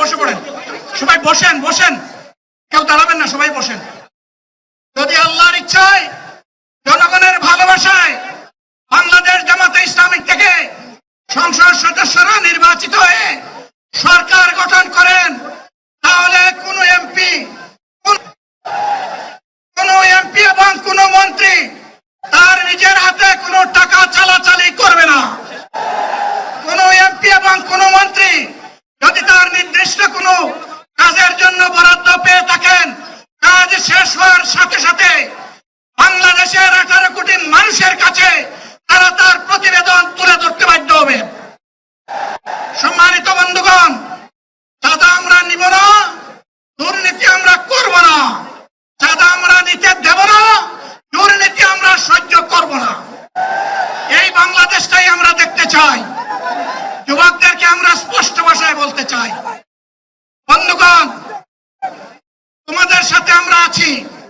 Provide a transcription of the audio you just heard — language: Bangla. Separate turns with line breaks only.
বসে পড়েন, সবাই বসেন বসেন, কেউ দাঁড়াবেন না, সবাই বসেন। যদি আল্লাহর ইচ্ছায় জনগণের ভালোবাসায় বাংলাদেশ জামাতে ইসলামী থেকে সংসদ সদস্যরা নির্বাচিত হয়ে সরকার গঠন করেন, তাহলে কোন এমপি এবং কোন মন্ত্রী তার নিজের হাতে কোনো টাকা চালাচালি করবে না। কোন এমপি এবং কোন মন্ত্রী যদি তার নির্দিষ্ট কোনো কাজের জন্য বরাদ্দ পেয়ে থাকেন, কাজ শেষ হওয়ার সাথে সাথে বাংলাদেশের 18 কোটি মানুষের কাছে তারা তার প্রতিবেদন তুলে ধরতে বাধ্য হবে। সম্মানিত বন্ধুগণ, চাঁদা আমরা নিব না, দুর্নীতি আমরা করব না, চাঁদা আমরা নিতে দেব না, দুর্নীতি আমরা সহ্য করব না। এই বাংলাদেশটাই আমরা দেখতে চাই। যুবকদেরকে আমরা স্পষ্ট ভাষায় বলতে চাই, বন্ধুগণ, তোমাদের সাথে আমরা আছি।